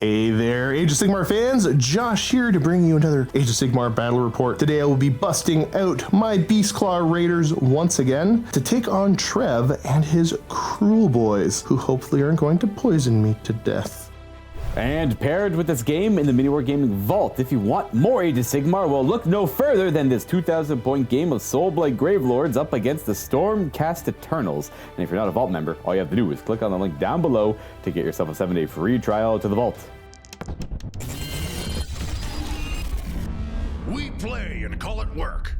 Hey there, Age of Sigmar fans, Josh here to bring you another Age of Sigmar Battle Report. Today I will be busting out my Beastclaw Raiders once again to take on Trev and his Kruleboyz, who hopefully aren't going to poison me to death. And paired with this game in the MiniWarGaming Vault, if you want more Age of Sigmar, well, look no further than this 2,000 point game of Soulblight Gravelords up against the Stormcast Eternals. And if you're not a Vault member, all you have to do is click on the link down below to get yourself a 7-day free trial to the Vault. We play and call it work.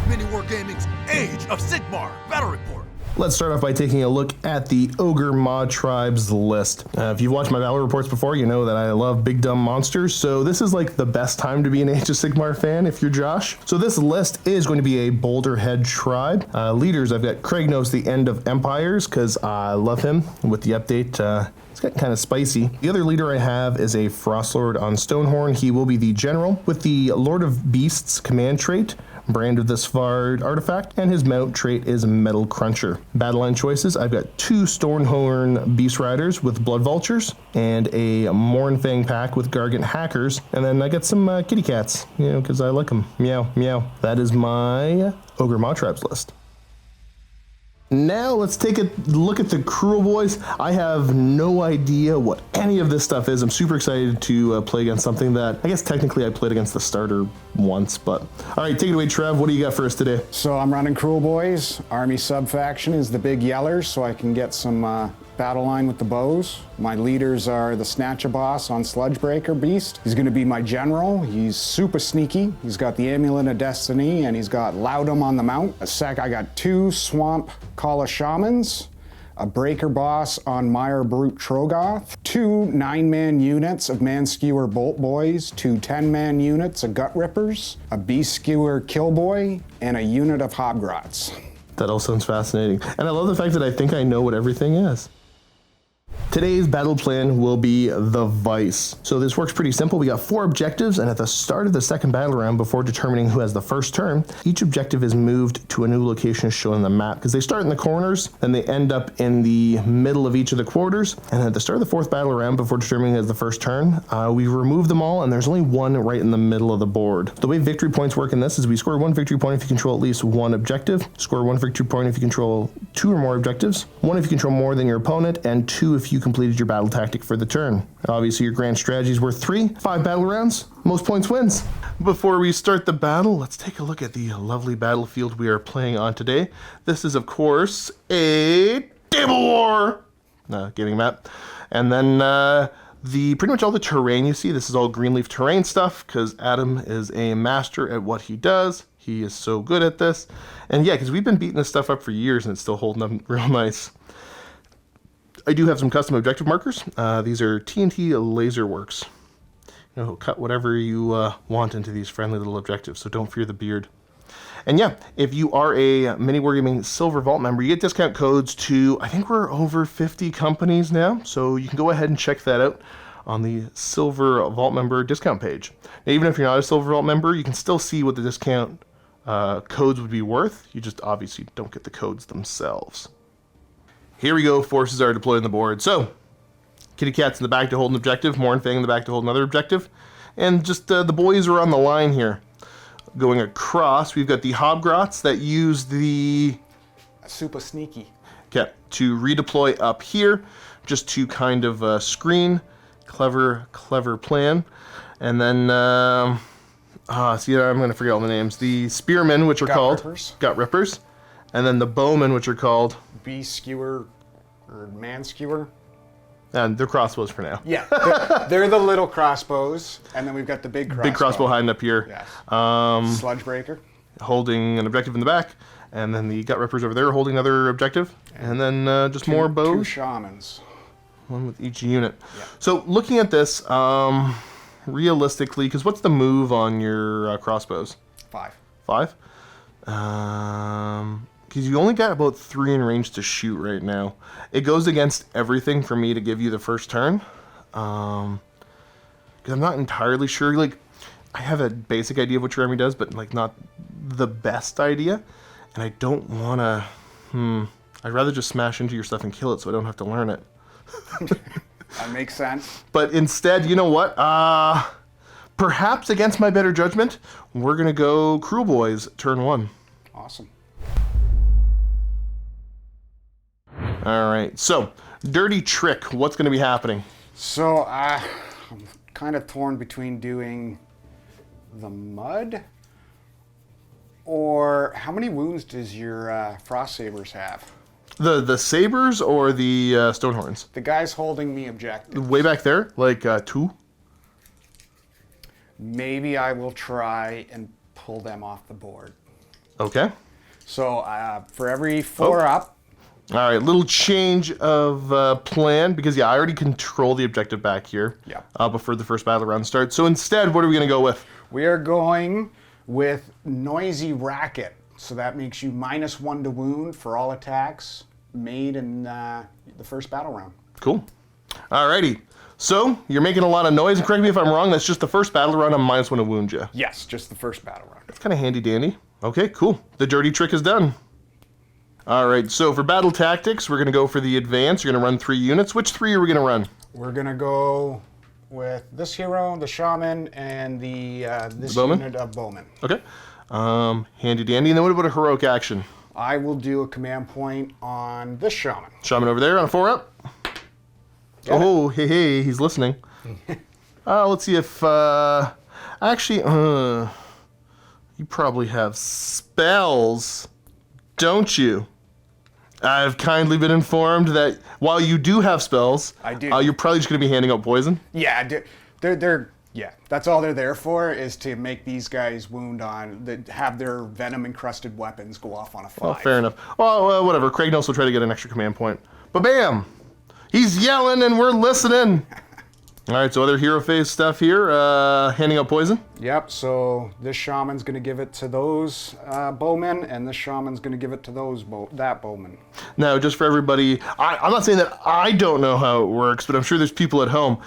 MiniWarGaming's Age of Sigmar Battle Report. Let's start off by taking a look at the Ogor Mawtribes list. If you've watched my battle reports before, you know that I love big dumb monsters, so this is like the best time to be an Age of Sigmar fan if you're Josh. So this list is going to be a Boulderhead tribe. Leaders, I've got Kragnos, the End of Empires, because I love him with the update. It's got kind of spicy. The other leader I have is a Frostlord on Stonehorn. He will be the general with the Lord of Beasts command trait, Brand of the Svard artifact, and his mount trait is Metal Cruncher. Battle line choices, I've got 2 Stonehorn Beast Riders with Blood Vultures, and a Mournfang pack with Gargant Hackers, and then I got some kitty cats, you know, because I like them. Meow, meow. That is my Ogor Mawtribes list. Now let's take a look at the Kruleboyz. I have no idea what any of this stuff is. I'm super excited to play against something that I guess technically I played against the starter once, but all right, take it away, Trev. What do you got for us today? So I'm running Kruleboyz. Army sub-faction is the big yellers, so I can get some battle line with the bows. My leaders are the Snatcher Boss on Sludgebreaker Beast. He's going to be my general. He's super sneaky. He's got the Amulet of Destiny, and he's got Loudum on the mount. I got 2 Swamp Kala Shamans, a Breaker Boss on Mire Brute Trogoth, 2 9-man units of Manskewer Bolt Boys, 2 10-man units of Gut Rippers, a Beast Skewer Killboy, and a unit of Hobgrots. That all sounds fascinating. And I love the fact that I think I know what everything is. Today's battle plan will be the Vice. So this works pretty simple. We got 4 objectives, and at the start of the second battle round, before determining who has the first turn, each objective is moved to a new location shown on the map, because they start in the corners, then they end up in the middle of each of the quarters, and at the start of the 4th battle round, before determining who has the first turn, we remove them all, and there's only one right in the middle of the board. The way victory points work in this is we score 1 victory point if you control at least 1 objective, score 1 victory point if you control 2 or more objectives, 1 if you control more than your opponent, and 2 if you completed your battle tactic for the turn. Obviously your grand strategy is worth 3, 5 battle rounds, most points wins. Before we start the battle, let's take a look at the lovely battlefield we are playing on today. This is of course a table war gaming map, and then pretty much all the terrain you see, this is all Greenleaf terrain stuff, because Adam is a master at what he does. He is so good at this, and yeah, because we've been beating this stuff up for years and it's still holding up real nice. I do have some custom objective markers. These are TNT Laserworks. You know, cut whatever you want into these friendly little objectives, so don't fear the beard. And yeah, if you are a MiniWarGaming Silver Vault member, you get discount codes to, I think we're over 50 companies now, so you can go ahead and check that out on the Silver Vault member discount page. Now, even if you're not a Silver Vault member, you can still see what the discount codes would be worth. You just obviously don't get the codes themselves. Here we go, forces are deployed on the board. So, Kitty Cat's in the back to hold an objective, Mournfang in the back to hold another objective, and just the boys are on the line here. Going across, we've got the Hobgrots that use the... Super sneaky. Okay, to redeploy up here, just to kind of screen. Clever plan. And then, I'm going to forget all the names. The Spearmen, which are called... Gut Rippers. And then the Bowmen, which are called... Beast Skewer, or Man Skewer. And they're crossbows for now. Yeah, they're the little crossbows, and then we've got the big crossbow. Big crossbow hiding up here. Yes. Sludgebreaker. Holding an objective in the back, and then the Gut Rippers over there holding another objective, and then just more bows. 2 shamans. 1 with each unit. Yeah. So looking at this, realistically, because what's the move on your crossbows? 5. 5? Because you only got about 3 in range to shoot right now. It goes against everything for me to give you the first turn. Because I'm not entirely sure. Like, I have a basic idea of what your army does, but like not the best idea. And I don't want to... I'd rather just smash into your stuff and kill it so I don't have to learn it. That makes sense. But instead, you know what? Perhaps against my better judgment, we're going to go Kruleboyz, turn 1. Awesome. All right, so Dirty Trick, what's going to be happening? So I'm kind of torn between doing the mud or how many wounds does your Frost Sabers have? The Sabers or the Stonehorns? The guy's holding me objective. Way back there, like 2? Maybe I will try and pull them off the board. Okay. So for every 4 up. All right, little change of plan because, yeah, I already control the objective back here. Yeah. Before the first battle round starts. So instead, what are we going to go with? We are going with Noisy Racket. So that makes you -1 to wound for all attacks made in the first battle round. Cool. All righty. So you're making a lot of noise. And correct me if I'm wrong. That's just the first battle round. I'm -1 to wound you. Yes, just the first battle round. That's kind of handy dandy. Okay, cool. The dirty trick is done. All right. So for battle tactics, we're going to go for the advance. You're going to run 3 units. Which 3 are we going to run? We're going to go with this hero, the shaman, and this bowman? unit of bowmen. Okay. Handy dandy. And then what about a heroic action? I will do a command point on this shaman. Shaman over there on a 4 up. Oh, hey, he's listening. Let's see if, actually, you probably have spells, don't you? I've kindly been informed that while you do have spells, I do. You're probably just going to be handing out poison. Yeah, they're that's all they're there for, is to make these guys wound on, that have their venom-encrusted weapons go off on a 5. Well, fair enough. Well, whatever. Craig knows will try to get an extra command point. But bam! He's yelling and we're listening. All right, so other hero phase stuff here. Handing out poison. Yep, so this shaman's going to give it to those bowmen, and this shaman's going to give it to that bowman. Now, just for everybody, I'm not saying that I don't know how it works, but I'm sure there's people at home.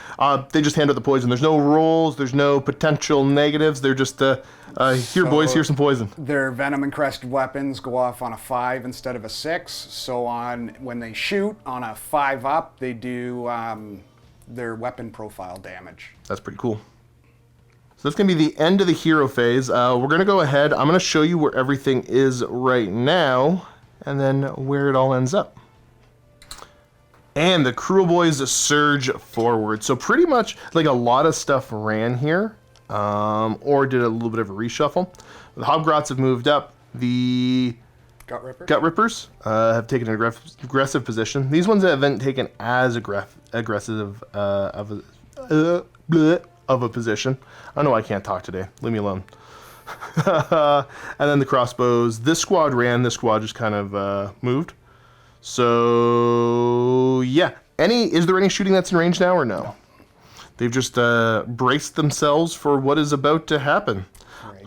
They just hand out the poison. There's no rolls. There's no potential negatives. They're just, here, boys, here's some poison. Their venom-encrusted weapons go off on a 5 instead of a 6. So when they shoot on a 5 up, they do their weapon profile damage. That's pretty cool. So that's going to be the end of the hero phase. We're going to go ahead. I'm going to show you where everything is right now, and then where it all ends up. And the Kruleboyz surge forward. So pretty much, like, a lot of stuff ran here, or did a little bit of a reshuffle. The Hobgrots have moved up. The Gut Rippers have taken an aggressive position. These ones haven't taken as aggressive of a position. I know I can't talk today. Leave me alone. And then the crossbows. This squad ran. This squad just kind of moved. So yeah. Is there any shooting that's in range now or no? They've just braced themselves for what is about to happen.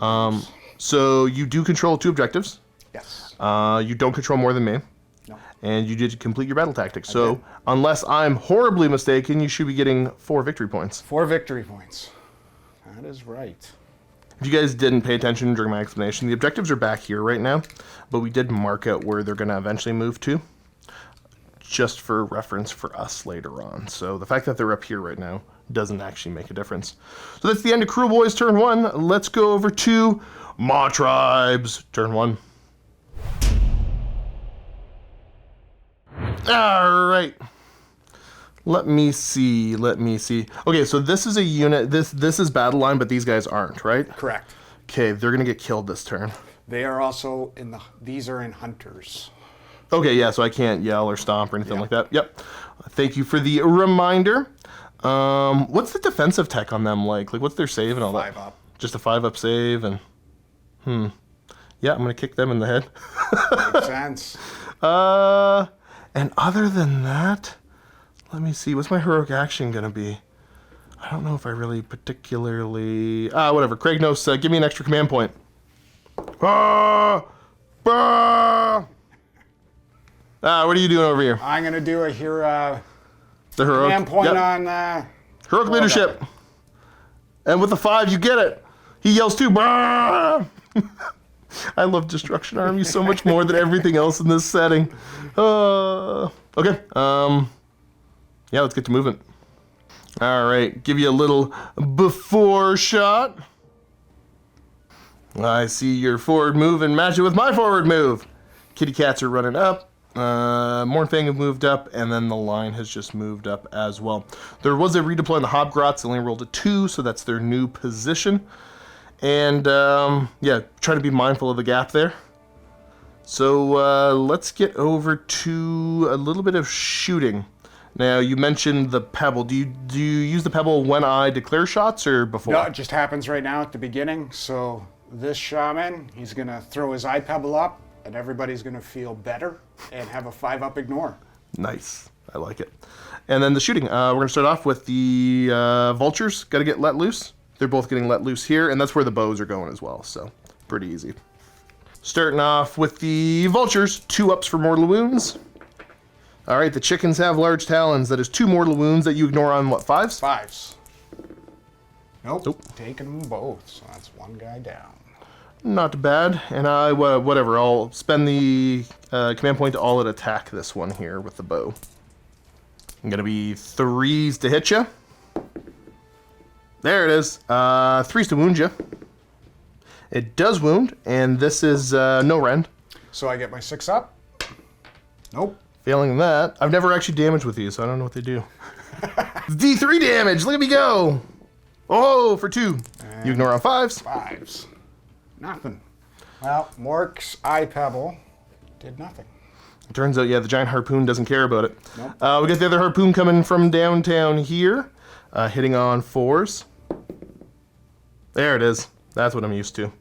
Right. So you do control 2 objectives. Yes. You don't control more than me. No. And you did complete your battle tactics. So unless I'm horribly mistaken, you should be getting 4 victory points. 4 victory points. That is right. If you guys didn't pay attention during my explanation, the objectives are back here right now, but we did mark out where they're going to eventually move to, just for reference for us later on. So the fact that they're up here right now doesn't actually make a difference. So that's the end of Kruleboyz turn 1. Let's go over to Mawtribes turn 1. All right. Let me see. Okay, so this is a unit. This is battle line, but these guys aren't, right? Correct. Okay, they're gonna get killed this turn. They are also these are in hunters. Okay, yeah, so I can't yell or stomp or anything like that. Yep. Thank you for the reminder. What's the defensive tech on them like? Like, what's their save and all that? 5 up. Just a 5 up save and yeah, I'm gonna kick them in the head. Makes sense. And other than that, let me see. What's my heroic action gonna be? I don't know if I really particularly. Whatever. Craig knows. Give me an extra command point. What are you doing over here? I'm gonna do a hero. The heroic Command point on. Heroic leadership. And with the 5, you get it. He yells too. I love Destruction Army so much more than everything else in this setting. Okay. Yeah, let's get to movement. All right, give you a little before shot. I see your forward move and match it with my forward move. Kitty cats are running up. Mornfang have moved up, and then the line has just moved up as well. There was a redeploy in the Hobgrots. They only rolled a 2, so that's their new position. And, yeah, try to be mindful of the gap there. So let's get over to a little bit of shooting. Now, you mentioned the pebble. Do you use the pebble when I declare shots or before? No, it just happens right now at the beginning. So this shaman, he's going to throw his eye pebble up, and everybody's going to feel better and have a 5-up ignore. Nice. I like it. And then the shooting. We're going to start off with the vultures. Got to get let loose. They're both getting let loose here, and that's where the bows are going as well, so pretty easy. Starting off with the vultures. 2 ups for mortal wounds. All right, the chickens have large talons. That is 2 mortal wounds that you ignore on, what, 5s? 5s. Nope. Taking them both, so that's 1 guy down. Not bad. And whatever, I'll spend the command point to all at attack this one here with the bow. I'm going to be 3s to hit you. There it is. 3s to wound you. It does wound, and this is no rend. So I get my 6 up? Nope. Failing that, I've never actually damaged with these, so I don't know what they do. D3 damage, look at me go! Oh, for 2. And you ignore on 5s. 5s. Nothing. Well, Mork's eye pebble did nothing. It turns out, yeah, the giant harpoon doesn't care about it. Nope. We got the other harpoon coming from downtown here, hitting on 4s. There it is. That's what I'm used to.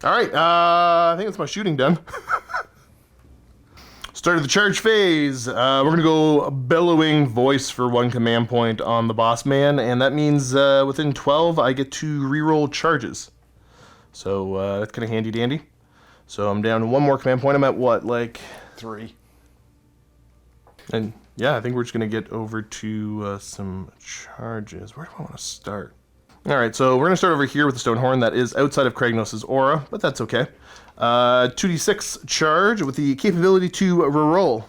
All right, I think that's my shooting done. Started the charge phase. We're going to go bellowing voice for 1 command point on the boss man, and that means within 12 I get to reroll charges. So that's kind of handy dandy. So I'm down to 1 more command point. I'm at what, like 3. And yeah, I think we're just going to get over to some charges. Where do I want to start? All right, so we're going to start over here with the Stone Horn. That is outside of Kragnos' aura, but that's okay. 2d6 charge with the capability to reroll.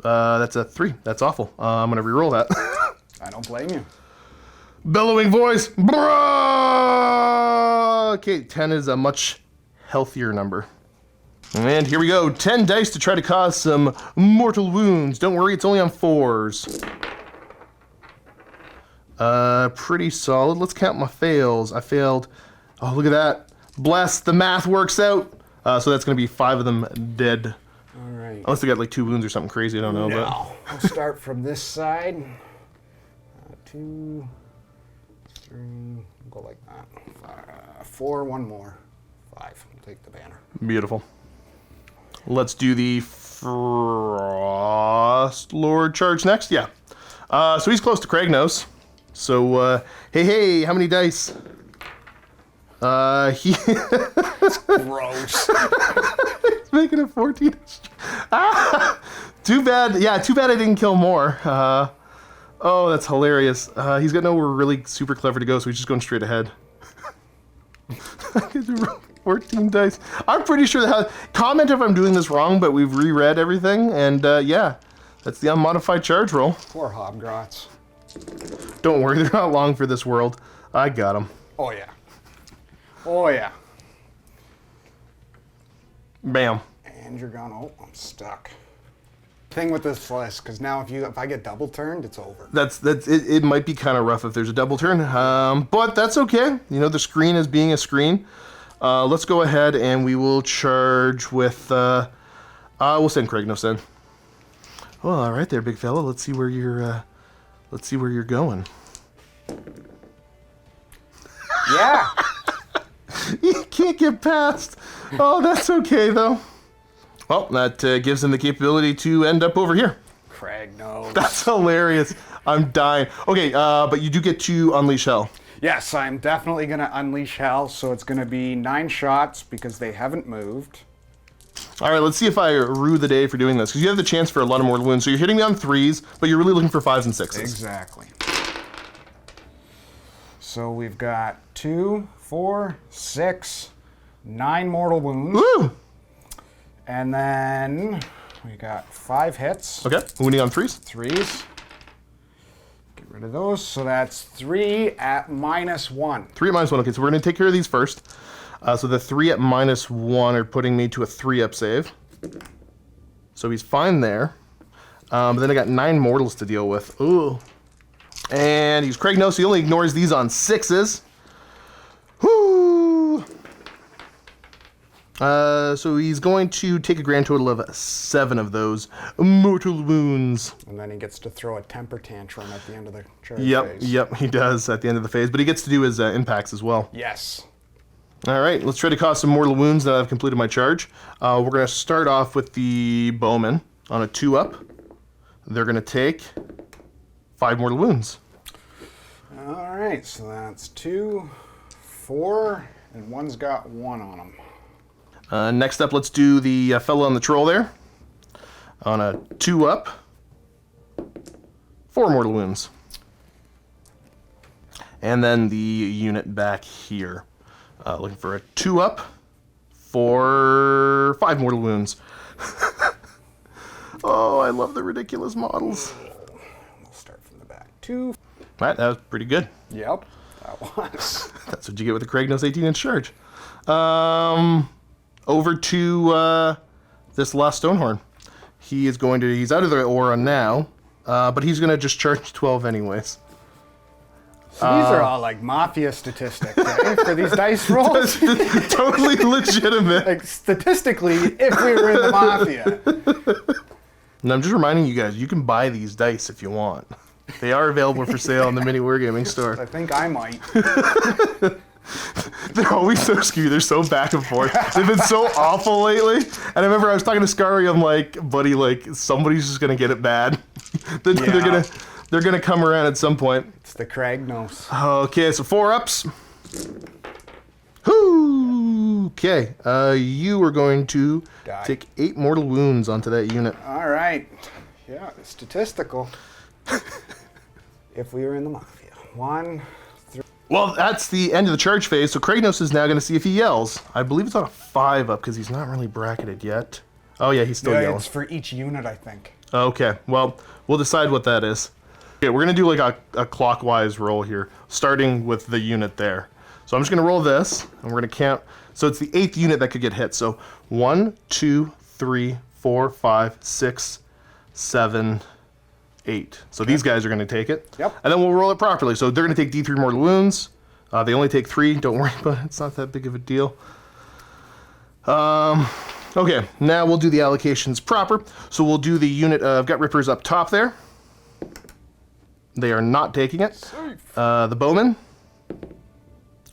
That's a 3. That's awful. I'm going to reroll that. I don't blame you. Bellowing voice. Bruh! Okay, 10 is a much healthier number. And here we go. 10 dice to try to cause some mortal wounds. Don't worry, it's only on 4s. Pretty solid. Let's count my fails. I failed. Oh, look at that. Bless, the math works out. So that's going to be 5 of them dead. All right. Unless they got like 2 wounds or something crazy, I don't know. No. But I'll start from this side. 2, 3, go like that. 4, 1 more. 5. We'll take the banner. Beautiful. Let's do the Frost Lord charge next. Yeah. So he's close to Kragnos. So, hey, how many dice? He... Gross. He's making a 14. Too bad. Yeah, too bad I didn't kill more. Oh, that's hilarious. He's got nowhere really super clever to go, so he's just going straight ahead. 14 dice. I'm pretty sure that... Comment if I'm doing this wrong, but we've reread everything, and yeah, that's the unmodified charge roll. Poor Hobgrots. Don't worry, they're not long for this world. I got them. Oh, yeah. Oh, yeah. Bam. And you're gone. Oh, I'm stuck. Thing with this list, because now if I get double turned, it's over. That's it might be kind of rough if there's a double turn, but that's okay. You know, the screen is being a screen. Let's go ahead and we will charge with. We'll send Kragnos in. Well, all right there, big fella. Let's see where you're. Let's see where you're going. Yeah. You can't get past. Oh, that's okay though. Well, that gives him the capability to end up over here. Kragnos. That's hilarious. I'm dying. Okay, but you do get to unleash hell. Yes, I'm definitely going to unleash hell, so it's going to be 9 shots because they haven't moved. All right, let's see if I rue the day for doing this, because you have the chance for a lot of mortal wounds. So you're hitting me on 3s, but you're really looking for 5s and 6s. Exactly. So we've got 2, 4, 6, 9 mortal wounds. Woo! And then we got 5 hits. Okay, wounding on 3s. 3s. rid of those. So that's 3 at -1. 3 at -1. Okay, so we're going to take care of these first. So the 3 at -1 are putting me to a 3-up save. So he's fine there. But then I got 9 mortals to deal with. Ooh. And he's Craig No, so he only ignores these on 6s. Whoo! So he's going to take a grand total of 7 of those mortal wounds. And then he gets to throw a temper tantrum at the end of the charge phase. Yep, he does at the end of the phase. But he gets to do his impacts as well. Yes. All right, let's try to cause some mortal wounds now that I've completed my charge. We're going to start off with the bowman on a 2-up. They're going to take 5 mortal wounds. All right, so that's 2, 4, and one's got 1 on him. Next up, let's do the fellow on the troll there. On a 2-up, 4 mortal wounds. And then the unit back here. Looking for a 2-up for 5 mortal wounds. Oh, I love the ridiculous models. We'll start from the back. 2. All right, that was pretty good. Yep, that was. That's what you get with the Kragnos 18-inch charge. Over to this last Stonehorn. He's out of the aura now, but he's going to just charge 12 anyways. So these are all like mafia statistics, right? For these dice rolls. Totally legitimate. Like statistically, if we were in the mafia. And I'm just reminding you guys, you can buy these dice if you want. They are available for sale on the MiniWarGaming store. I think I might. They're always so skewed. They're so back and forth. They've been so awful lately. And I remember I was talking to Scary. I'm like, buddy, like somebody's just gonna get it bad. They're gonna come around at some point. It's the Kragnos. Okay, so 4-ups. Whoo! Okay, you are going to take 8 mortal wounds onto that unit. All right. Yeah, it's statistical. If we were in the mafia. 1, 3. Well, that's the end of the charge phase, so Kragnos is now going to see if he yells. I believe it's on a 5-up because he's not really bracketed yet. Oh yeah, he's still yelling. It's for each unit, I think. Okay, well, we'll decide what that is. Okay, we're going to do like a clockwise roll here, starting with the unit there. So I'm just going to roll this, and we're going to count. So it's the 8th unit that could get hit. So 1, 2, 3, 4, 5, 6, 7, 8. So these guys are going to take it. Yep. And then we'll roll it properly. So they're going to take D3 mortal wounds. They only take 3. Don't worry about it. It's not that big of a deal. Okay, now we'll do the allocations proper. So we'll do the unit of Gut Rippers up top there. They are not taking it. The bowmen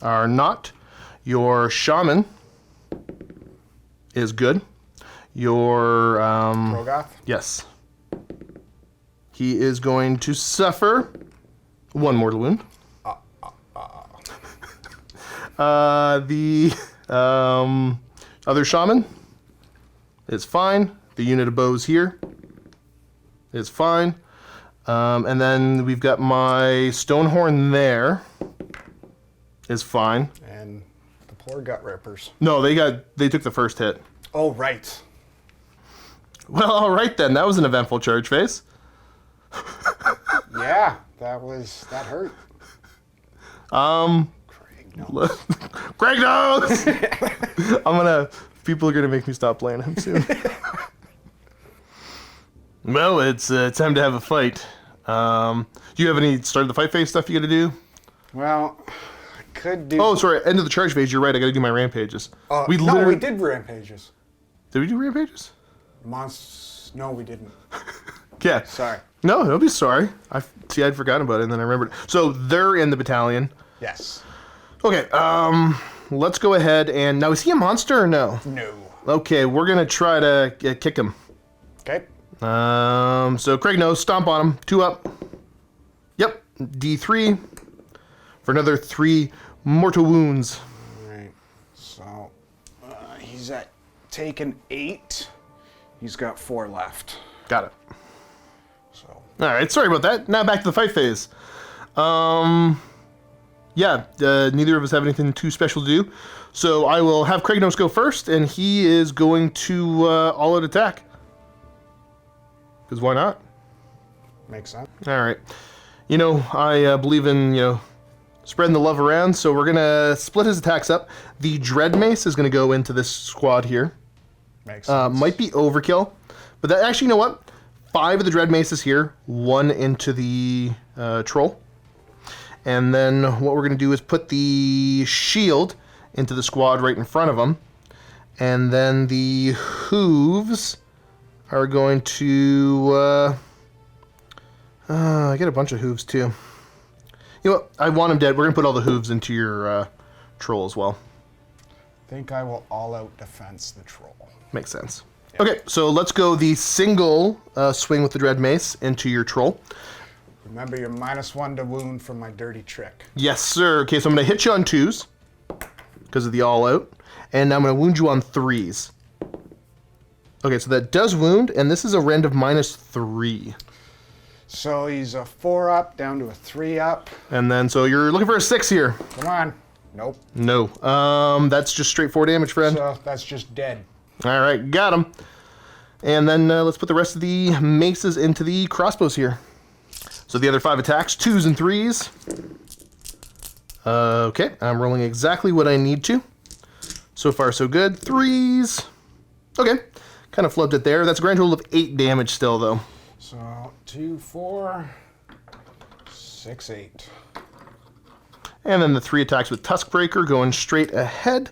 are not. Your shaman is good. Your Rogoth? Yes. He is going to suffer 1 mortal wound. The other shaman is fine. The unit of bows here is fine. And then we've got my Stonehorn there. Is fine. And the poor Gut Rippers. No, they took the first hit. Oh, right. Well, all right then. That was an eventful charge phase. Yeah, that hurt. Craig knows. People are gonna make me stop playing him soon. Well, it's time to have a fight. Do you have any start of the fight phase stuff you gotta do? Well, I could do. Oh, sorry, end of the charge phase. You're right. I gotta do my rampages. We did rampages. Did we do rampages? No, we didn't. Yeah. Sorry. No, don't be sorry. I'd forgotten about it, and then I remembered. So they're in the battalion. Yes. Okay. Let's go ahead and now is he a monster or no? No. Okay, we're gonna try to kick him. Okay. So Craig knows. Stomp on him. 2 up. Yep. D3 for another 3 mortal wounds. All right. So he's at taken 8. He's got 4 left. Got it. So. All right. Sorry about that. Now back to the fight phase. Yeah. Neither of us have anything too special to do, so I will have Kragnos go first, and he is going to all-out attack. Because why not? Makes sense. All right. You know, I believe in, spreading the love around, so we're going to split his attacks up. The Dread Mace is going to go into this squad here. Makes sense. Might be overkill, but that actually, you know what? 5 of the Dread Maces here, 1 into the Troll. And then what we're going to do is put the Shield into the squad right in front of him. And then the Hooves are going to... I get a bunch of Hooves too. You know what? I want him dead. We're going to put all the Hooves into your Troll as well. I think I will all-out defense the Troll. Makes sense. Yep. Okay, so let's go the single swing with the Dread Mace into your Troll. Remember your -1 to wound from my dirty trick. Yes, sir. Okay, so I'm going to hit you on 2s because of the all-out, and I'm going to wound you on 3s. Okay, so that does wound, and this is a rend of -3. So he's a 4-up down to a 3-up. And then, so you're looking for a 6 here. Come on. Nope. No. That's just straight 4 damage, friend. So that's just dead. All right, got him. And then let's put the rest of the maces into the crossbows here. So the other 5 attacks, 2s and 3s. Okay, I'm rolling exactly what I need to. So far, so good. 3s. Okay, kind of flubbed it there. That's a grand total of 8 damage still, though. So 2, 4, 6, 8. And then the 3 attacks with Tuskbreaker going straight ahead.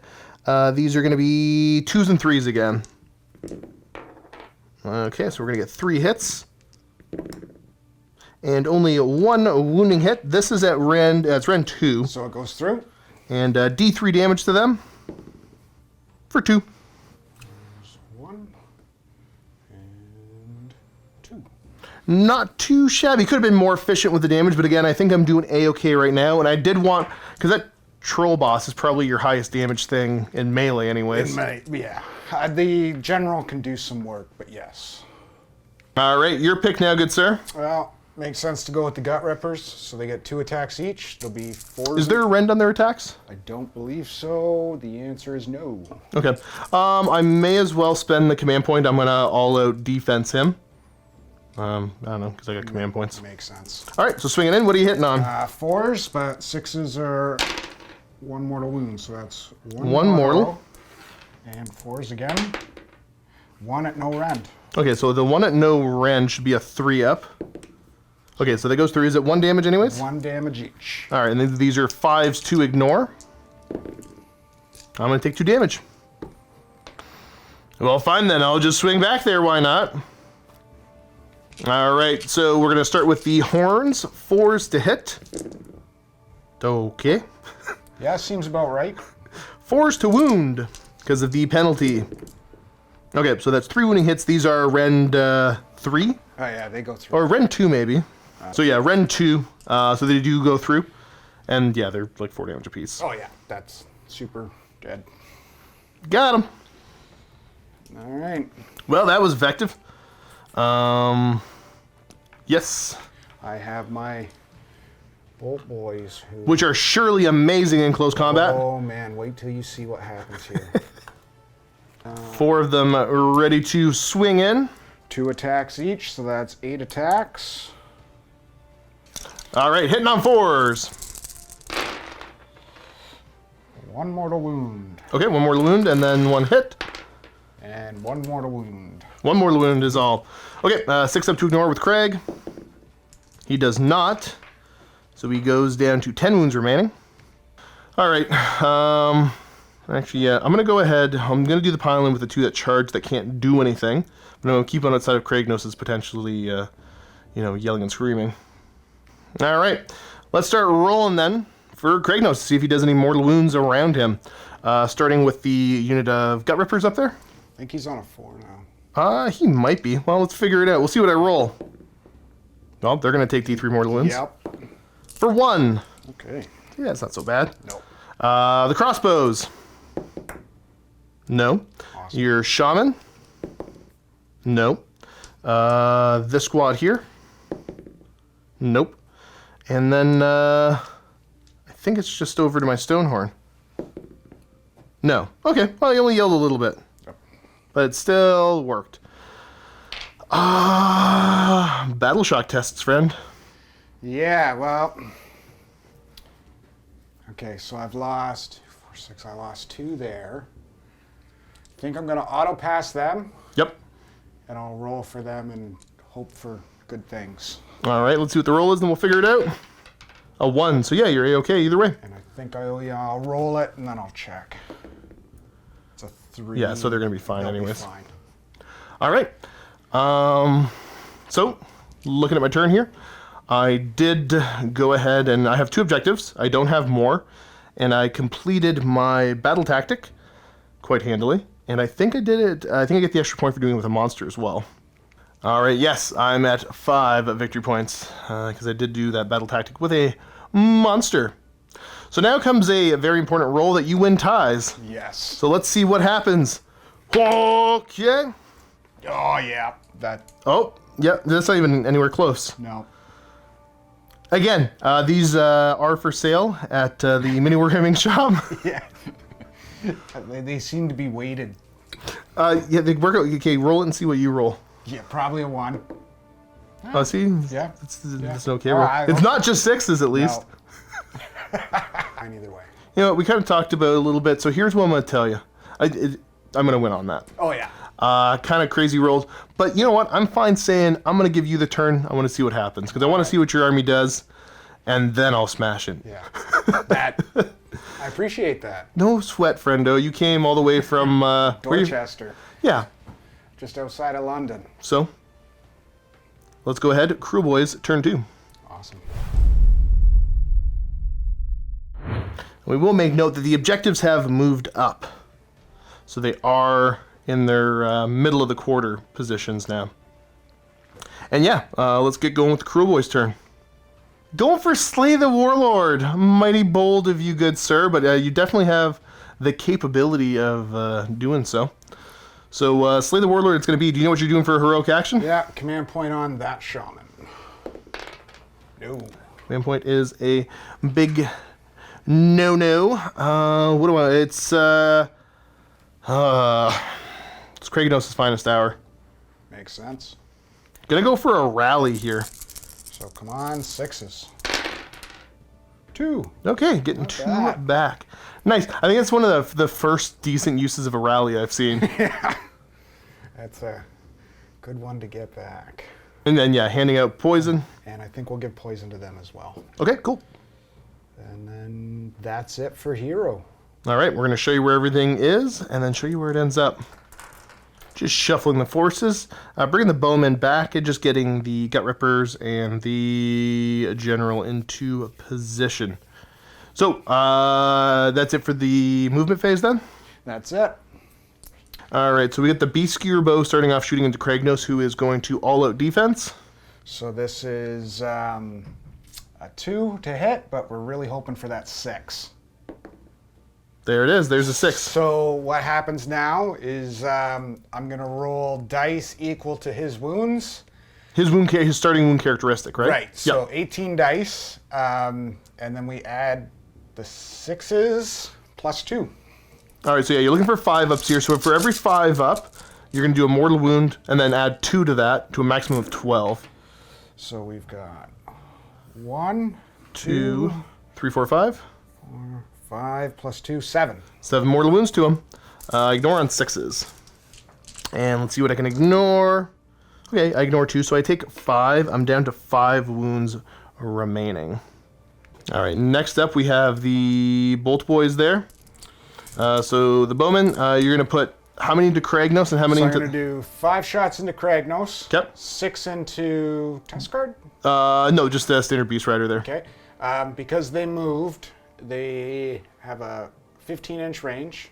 These are going to be 2s and 3s again. Okay, so we're going to get 3 hits. And only 1 wounding hit. This is at Rend, it's Rend 2. So it goes through. And D3 damage to them for 2. 1 and 2. Not too shabby. Could have been more efficient with the damage, but again, I think I'm doing A-okay right now. And I did want, because that Troll boss is probably your highest damage thing in melee anyways. Yeah. The general can do some work, but yes. All right, your pick now, good sir. Well, makes sense to go with the Gut Rippers, so they get 2 attacks each. There'll be 4. Is there a rend on their attacks? I don't believe so. The answer is no. Okay. I may as well spend the command point. I'm going to all-out defense him. I don't know, because I got command points. Makes sense. All right, so swinging in. What are you hitting on? 4s, but 6s are 1 mortal wound, so that's 1 mortal. And 4s again. 1 at no rend. Okay, so the 1 at no rend should be a 3-up. Okay, so that goes through. Is it 1 damage anyways? 1 damage each. All right, and then these are 5s to ignore. I'm going to take 2 damage. Well, fine then. I'll just swing back there. Why not? All right, so we're going to start with the horns. 4s to hit. Okay. Yeah, seems about right. 4s to wound because of the penalty. Okay, so that's 3 wounding hits. These are Rend 3. Oh, yeah, they go through. Or Rend 2, maybe. So, yeah, Rend 2. So they do go through. And, yeah, they're like 4 damage apiece. Oh, yeah, that's super dead. Got him. All right. Well, that was effective. Yes. I have my Bolt Boys. Which are surely amazing in close combat. Oh, man, wait till you see what happens here. 4 of them ready to swing in. 2 attacks each, so that's 8 attacks. All right, hitting on 4s. 1 mortal wound. Okay, 1 mortal wound, and then 1 hit. And 1 mortal wound. 1 mortal wound is all. Okay, 6 up to ignore with Craig. He does not. So he goes down to 10 wounds remaining. All right. Actually, yeah, I'm going to go ahead. I'm going to do the pile in with the 2 that charge that can't do anything. But I'm going to keep on outside of Kragnos' potentially, yelling and screaming. All right. Let's start rolling then for Kragnos to see if he does any mortal wounds around him. Starting with the unit of Gut Rippers up there. I think he's on a 4 now. He might be. Well, let's figure it out. We'll see what I roll. Well, they're going to take D3 mortal wounds. Yep. For 1. Okay. Yeah, it's not so bad. Nope. The crossbows. No. Awesome. Your shaman. No. This squad here. Nope. And then I think it's just over to my Stonehorn. No. Okay. Well, he only yelled a little bit. Yep. But it still worked. Battle shock tests, friend. Yeah, well. Okay, so I've lost 4, 6. I lost 2 there. I think I'm going to auto pass them. Yep. And I'll roll for them and hope for good things. All right, let's see what the roll is, then we'll figure it out. A 1, so yeah, you're A-okay either way. And I think I'll roll it and then I'll check. It's a 3. Yeah, so they're going to be fine They'll anyways. Be fine. All right. So, looking at my turn here, I did go ahead and I have 2 objectives. I don't have more. And I completed my battle tactic quite handily. And I think I did it. I think I get the extra point for doing it with a monster as well. All right, yes, I'm at 5 victory points because I did do that battle tactic with a monster. So now comes a very important roll that you win ties. Yes. So let's see what happens. Okay. Oh, yeah. That. Oh, yeah, that's not even anywhere close. No. Again, these are for sale at the MiniWarGaming shop. Yeah. They seem to be weighted. Yeah, they work out. Okay, roll it and see what you roll. Yeah, probably a 1. Oh, see? Yeah. It's an okay Oh, roll. It's not just 6s at least. No. Fine either way. You know, we kind of talked about it a little bit, so here's what I'm going to tell you. I'm going to win on that. Oh, yeah. Kind of crazy rolls. But you know what? I'm fine saying I'm going to give you the turn. I want to see what happens because I want to see what your army does, and then I'll smash it. Yeah. I appreciate that. No sweat, friendo. You came all the way from... Dorchester. Yeah. Just outside of London. So, let's go ahead. Kruleboyz, turn 2. Awesome. We will make note that the objectives have moved up. So they are in their middle of the quarter positions now. And yeah, let's get going with the Kruleboyz turn. Going for Slay the Warlord. Mighty bold of you, good sir, but you definitely have the capability of doing so. So Slay the Warlord, it's going to be, do you know what you're doing for a heroic action? Yeah, command point on that shaman. No. Command point is a big no-no. What do I, it's Kragnos' finest hour. Makes sense. Gonna go for a rally here. So come on, 6s. 2. Okay, getting Not 2 bad. back. Nice. I think it's one of the first decent uses of a rally I've seen. Yeah. That's a good one to get back. And then, yeah, handing out poison. And I think we'll give poison to them as well. Okay, cool. And then that's it for hero. All right, we're going to show you where everything is and then show you where it ends up. Just shuffling the forces, bringing the bowmen back and just getting the gut rippers and the general into position. So that's it for the movement phase then? That's it. All right, so we get the Beast Skewer Bow starting off shooting into Kragnos, who is going to all-out defense. So this is a 2 to hit, but we're really hoping for that 6. There it is. There's a 6. So what happens now is I'm going to roll dice equal to his wounds. His starting wound characteristic, right? Right. So 18 dice, and then we add the 6s plus 2. All right, so yeah, you're looking for 5 ups here. So for every 5 up, you're going to do a mortal wound and then add 2 to that to a maximum of 12. So we've got 1, 2, 3, 4, 5. 4, 5 plus 2, 7. 7 mortal wounds to him. Ignore on 6s. And let's see what I can ignore. Okay, I ignore 2, so I take 5. I'm down to 5 wounds remaining. All right, next up we have the Bolt Boys there. So the bowman, you're going to put how many into Kragnos and how many So I'm into... going to do 5 shots into Kragnos. Okay. 6 into Tuskard. No, just the standard Beast Rider there. Okay. Because they moved, they have a 15-inch range.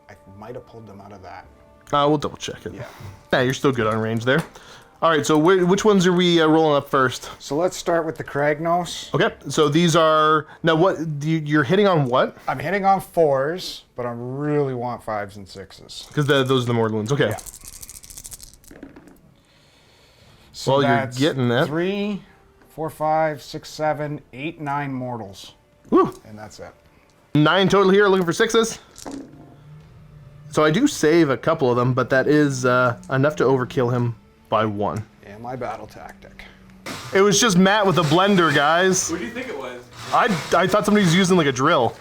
I might have pulled them out of that. We'll double check it. Yeah. Yeah, you're still good on range there. All right, so which ones are we rolling up first? So let's start with the Kragnos. Okay, so these are... Now, what you're hitting on what? I'm hitting on 4s, but I really want 5s and 6s. Because those are the mortal wounds. Okay. Yeah. So Well, you're that's getting that. 3, 4, 5, 6, 7, 8, 9 mortals. Woo! And that's it. 9 total here, looking for 6s. So I do save a couple of them, but that is enough to overkill him by 1. And my battle tactic. It was just Matt with a blender, guys. What do you think it was? I thought somebody was using like a drill.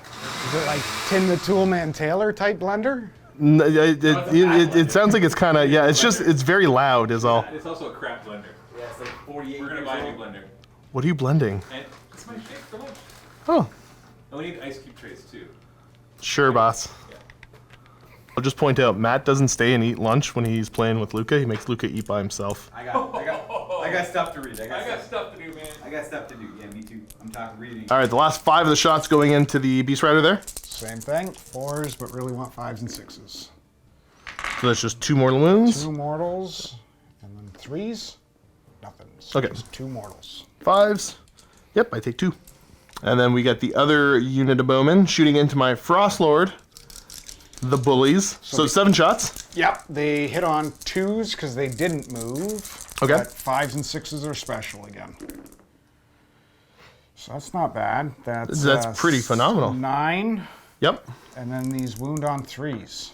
Is it like Tim the Toolman Taylor type blender? It sounds like it's kind of, yeah, it's very loud is all. It's also a crap blender. Yeah, it's like 48 We're gonna buy a new blender. What are you blending? And it's my shake for lunch. Oh, And we need ice cube trays too. sure, boss. Yeah. I'll just point out, Matt doesn't stay and eat lunch when he's playing with Luca. He makes Luca eat by himself. I got stuff to read. I got stuff to do, man. I got stuff to do. Yeah, me too. I'm talking reading. All right, the last 5 of the shots going into the Beast Rider there. Same thing. 4s, but really want 5s and 6s. So that's just 2 mortal wounds. 2 mortals, and then 3s. Nothing. So Okay. just 2 mortals. 5s. Yep, I take 2. And then we got the other unit of bowmen shooting into my Frost Lord, the bullies. So 7 shots. Yep, they hit on 2s because they didn't move. Okay. But 5s and 6s are special again. So that's not bad. That's pretty phenomenal. 9, Yep, and then these wound on 3s.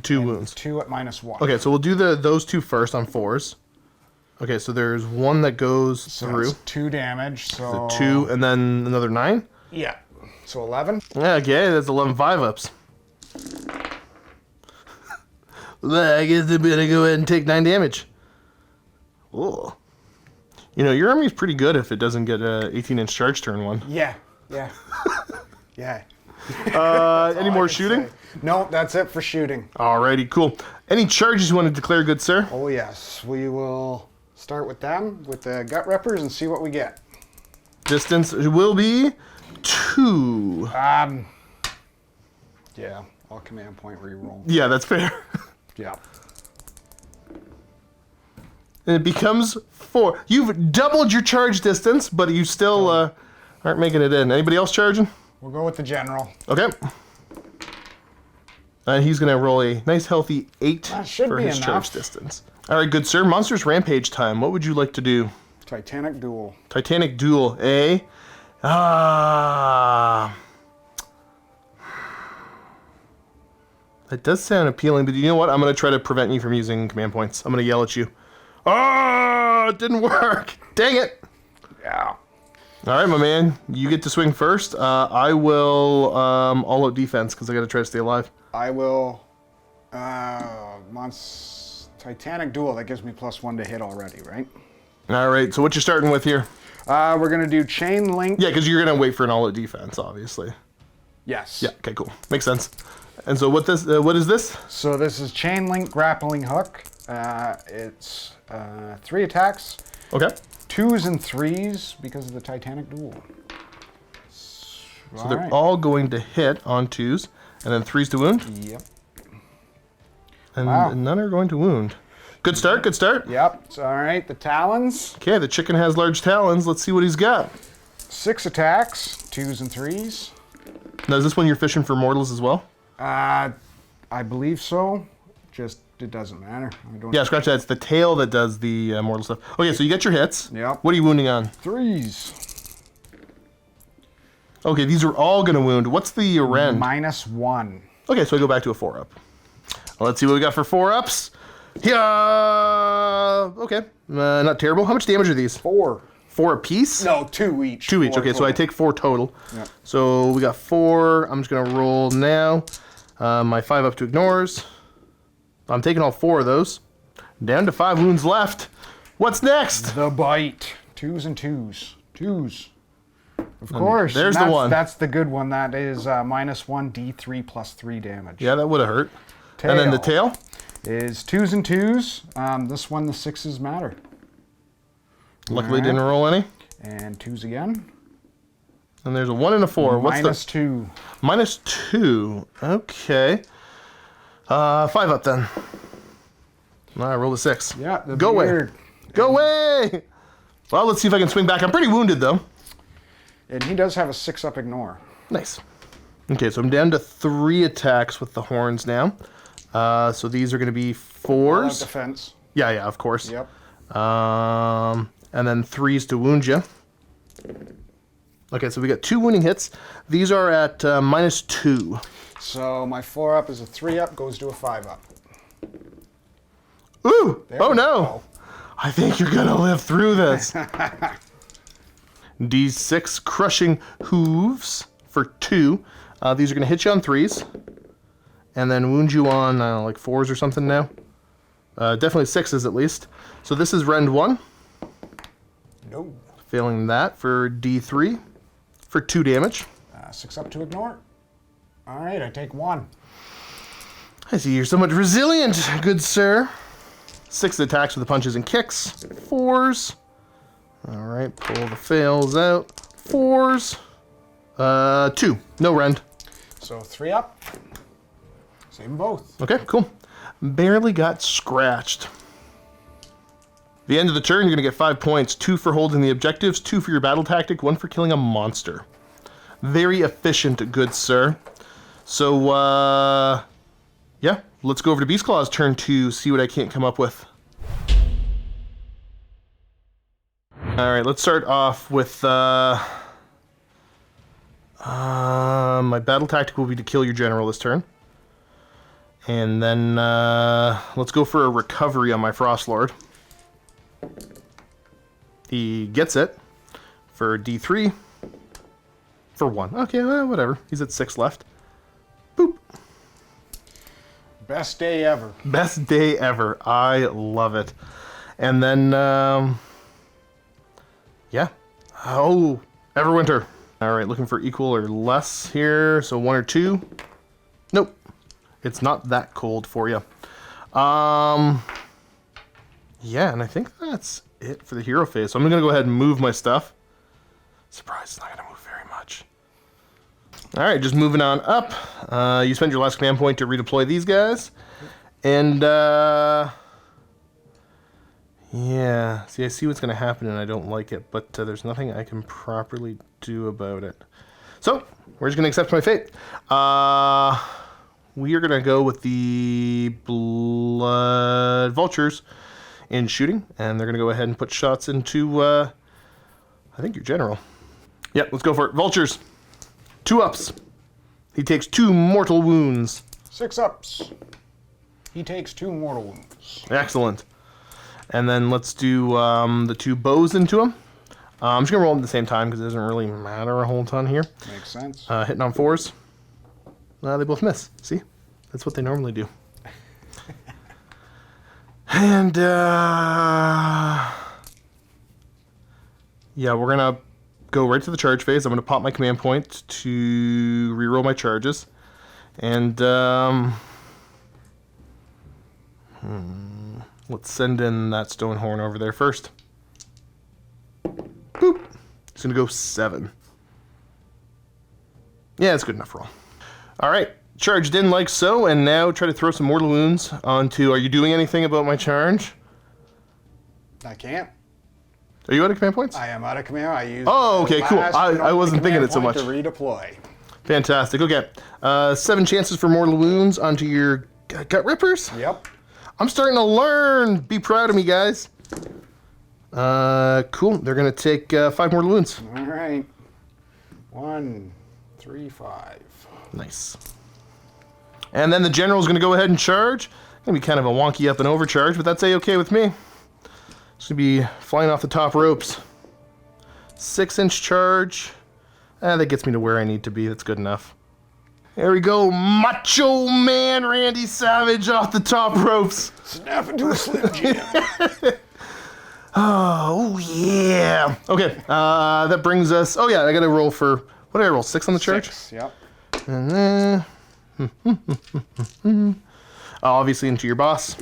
2 wounds. 2 at -1. Okay, so we'll do those 2 first on 4s. Okay, so there's 1 that goes So through. that's 2 damage. So 2 and then another 9. Yeah. So 11. Okay, that's 11 5-ups. I guess I'm gonna go ahead and take 9 damage. Ooh. You know, your army's pretty good if it doesn't get a 18-inch charge turn 1. Yeah. Yeah. Yeah. Any more shooting? No, that's it for shooting. Alrighty, cool. Any charges you want to declare, good sir? Oh yes, we will start with them, with the gut rippers, and see what we get. Distance will be 2. Yeah, all command point reroll. Yeah, that's fair. Yeah. And it becomes 4. You've doubled your charge distance, but you still aren't making it in. Anybody else charging? We'll go with the general. Okay. And he's going to roll a nice healthy 8 That should for be his enough. charge distance. All right, good sir. Monsters Rampage time. What would you like to do? Titanic duel. Titanic Duel, eh? Ah. That does sound appealing, but you know what? I'm going to try to prevent you from using command points. I'm going to yell at you. Oh, it didn't work. Dang it. Yeah. All right, my man. You get to swing first. I will all out defense because I got to try to stay alive. I will. Titanic duel. That gives me +1 to hit already, right? All right. So what you starting with here? We're gonna do chain link. Yeah, because you're going to wait for an all out defense, obviously. Yes. Yeah. Okay. Cool. Makes sense. And so what is this? So this is chain link grappling hook. It's 3 attacks, Okay. 2s and 3s because of the Titanic duel. So they're all going to hit on 2s, and then 3s to wound, Yep. and Wow. none are going to wound. Good start, good start. Yep. So, all right. The talons. Okay, the chicken has large talons. Let's see what he's got. 6 attacks, 2s and 3s. Now, is this one you're fishing for mortals as well? I believe so. Just it doesn't matter. I don't. Yeah, scratch that. It's the tail that does the mortal stuff. Okay, so you get your hits. Yep. What are you wounding on? 3s. Okay, these are all going to wound. What's the rend? -1. Okay, so I go back to a 4-up. Let's see what we got for 4-ups. Yeah. Okay, not terrible. How much damage are these? 4. 4 apiece? No, 2 each. 2 each. 4 Okay, so I total. take 4 total. Yep. So we got 4. I'm just gonna roll now. My 5 up to ignores. I'm taking all 4 of those. Down to 5 wounds left. What's next? The bite. 2s and 2s. 2s. Of course. there's and the one. That's the good one. That is -1 D3 +3 damage. Yeah, that would have hurt. And then the tail? is 2s and 2s. This one, the 6s matter. Luckily didn't roll any. And 2s again. And there's a 1 and a 4. What's -2. -2. Okay. 5 up then. All right, roll a 6. Yeah, the Go away. beard. Go away! Well, let's see if I can swing back. I'm pretty wounded, though. And he does have a 6-up ignore. Nice. Okay, so I'm down to 3 attacks with the horns now. So these are going to be 4s. Defense. Yeah, of course. Yep. And then 3s to wound you. Okay, so we got 2 wounding hits. These are at -2. So my 4-up is a 3-up, goes to a 5-up. Ooh! There Oh we no! go. I think you're gonna live through this. D6 crushing hooves for 2. These are gonna hit you on 3s, and then wound you on like 4s or something now. Definitely 6s at least. So this is rend 1. No. Failing that for D3 for 2 damage. 6 up to ignore. All right, I take 1. I see you're somewhat resilient, good sir. 6 attacks with the punches and kicks. 4s. All right, pull the fails out. 4s. 2. No rend. So 3 up. Save them both. Okay, cool. Barely got scratched. The end of the turn, you're going to get 5 points. 2 for holding the objectives, 2 for your battle tactic, 1 for killing a monster. Very efficient, good sir. So, yeah, let's go over to Beast Claw's turn to see what I can't come up with. Alright, let's start off with, my battle tactic will be to kill your general this turn. And then, let's go for a recovery on my Frost Lord. He gets it for D3 for 1. Okay, well, whatever. He's at 6 left. Boop. Best day ever. Best day ever. I love it. And then, yeah. Oh, Everwinter. All right, looking for equal or less here. So 1 or 2. Nope. It's not that cold for you. Yeah, and I think that's it for the hero phase. So I'm going to go ahead and move my stuff. Surprise, it's not going to move very much. All right, just moving on up. You spent your last command point to redeploy these guys. And, yeah. See, I see what's going to happen, and I don't like it. But there's nothing I can properly do about it. So, we're just going to accept my fate. We are going to go with the Blood Vultures in shooting, and they're going to go ahead and put shots into, I think your general. Yep, let's go for it. Vultures. 2 ups. He takes 2 mortal wounds. 6 ups. He takes 2 mortal wounds. Excellent. And then let's do the 2 bows into him. I'm just going to roll them at the same time because it doesn't really matter a whole ton here. Makes sense. Hitting on 4s. They both miss. See? That's what they normally do. And, yeah, we're going to go right to the charge phase. I'm going to pop my command point to reroll my charges. And, let's send in that stone horn over there first. Boop. It's going to go 7. Yeah, it's good enough roll. All right. Charged in like so, and now try to throw some mortal wounds onto... Are you doing anything about my charge? I can't. Are you out of command points? I am out of command. I use. Oh, okay, cool. I wasn't thinking it so much. To redeploy. Fantastic. Okay. 7 chances for mortal wounds onto your gut rippers. Yep. I'm starting to learn. Be proud of me, guys. Cool. They're going to take 5 mortal wounds. All right. 1, 3, 5. Nice. And then the general's going to go ahead and charge. Going to be kind of a wonky up and over charge, but that's A-okay with me. It's going to be flying off the top ropes. 6-inch charge. That gets me to where I need to be. That's good enough. There we go. Macho Man Randy Savage off the top ropes. Snap into a Slim Jim. Oh, yeah. Okay. That brings us... Oh, yeah. I got to roll for... What did I roll? 6 on the charge? 6, yep. And then... obviously into your boss.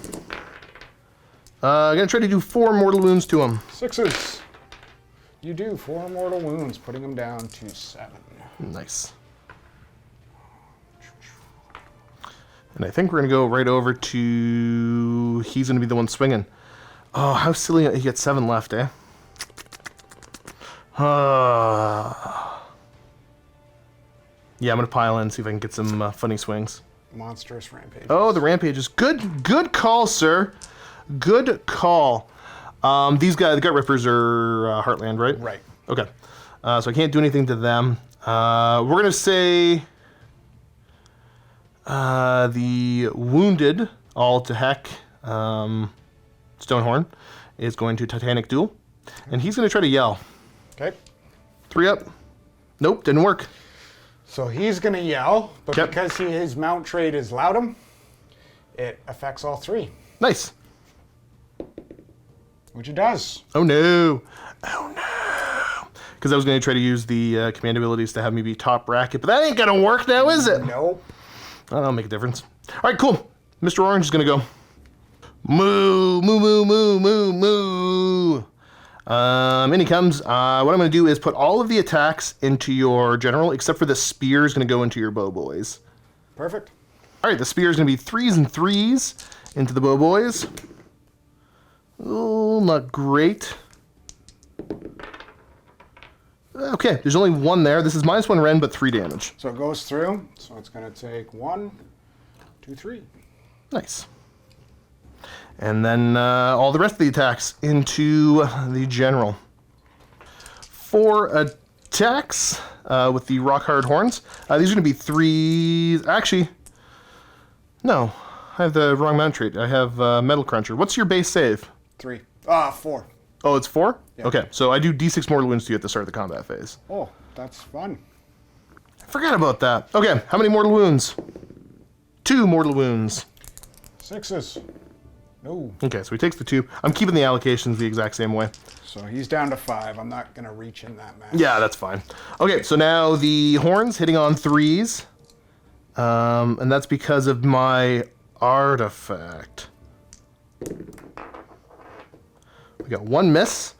I'm going to try to do 4 mortal wounds to him. 6s. You do 4 mortal wounds, putting him down to 7. Nice. And I think we're going to go right over to... He's going to be the one swinging. Oh, how silly. He gets 7 left, eh? Yeah, I'm going to pile in, see if I can get some funny swings. Monstrous rampage. Oh, the rampages. Good call, sir. Good call. These guys, the Gut Rippers are Heartland, right? Right. Okay. So I can't do anything to them. We're going to say the Wounded, all to heck, Stonehorn. is going to Titanic Duel. And he's going to try to yell. Okay. 3 up. Nope, didn't work. So he's going to yell, but Yep. because his mount trait is Loudum, it affects all 3, Nice. which it does. Oh no. Oh no. Because I was going to try to use the command abilities to have me be top bracket, but that ain't going to work now, is it? Nope. That'll make a difference. All right, cool. Mr. Orange is going to go. Moo, moo, moo, moo, moo, moo. In he comes. What I'm going to do is put all of the attacks into your general, except for the spear is going to go into your bow boys. Perfect. All right, the spear is going to be 3s and 3s into the bow boys. Oh, not great. Okay, there's only 1 there. This is -1 rend, but 3 damage. So it goes through. So it's going to take 1, 2, 3. Nice. And then all the rest of the attacks into the general. 4 attacks with the rock hard horns. These are going to be 3s. Actually, no, I have the wrong mount trait. I have Metal Cruncher. What's your base save? 3. 4. Oh, it's 4? Yeah. Okay, so I do d6 mortal wounds to you at the start of the combat phase. Oh, that's fun. I forgot about that. Okay, how many mortal wounds? 2 mortal wounds. 6s. No. Okay, so he takes the 2. I'm keeping the allocations the exact same way. So he's down to 5. I'm not going to reach in that match. Yeah, that's fine. Okay, so now the horns hitting on 3s. And that's because of my artifact. We got 1 miss.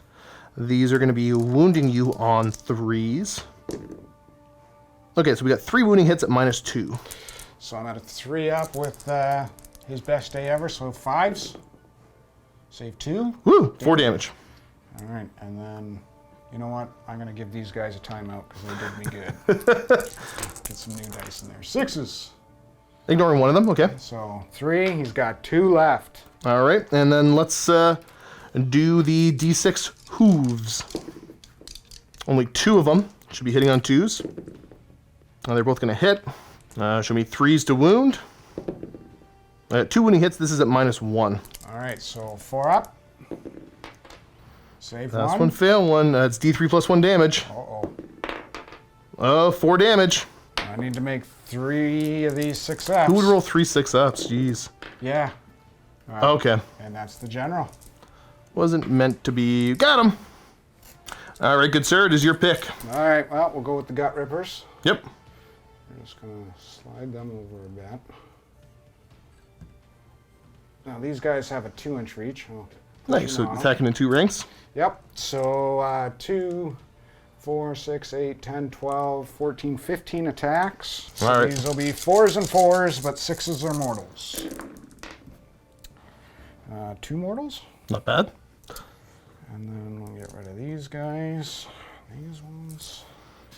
These are going to be wounding you on 3s. Okay, so we got 3 wounding hits at -2. So I'm at a 3 up with his best day ever, so 5s. Save 2. Woo, 4 damage. All right, and then, you know what? I'm going to give these guys a timeout because they did me good. Get some new dice in there. 6s. Ignoring 1 of them, okay. So 3, he's got 2 left. All right, and then let's do the d6 hooves. Only 2 of them should be hitting on 2s. They're both going to hit. Show me 3s to wound. 2 wounding hits. This is at -1. All right, so 4 up. Save That's 1. one fail one. It's d3 plus 1 damage. Uh-oh. Oh, 4 damage. I need to make 3 of these 6 ups. Who would roll 3 6-ups? Jeez. Yeah. Okay. And that's the general. Wasn't meant to be. Got him. All right, good sir. It is your pick. All right, well, we'll go with the Gut Rippers. Yep. I'm just going to slide them over a bit. Now, these guys have a 2-inch reach. I'll put Nice. you So on 'em. attacking in 2 ranks. Yep. So 2, 4, 6, 8, 10, 12, 14, 15 attacks. So All right. these will be 4s and 4s, but 6s are mortals. 2 mortals. Not bad. And then we'll get rid of these guys. These ones.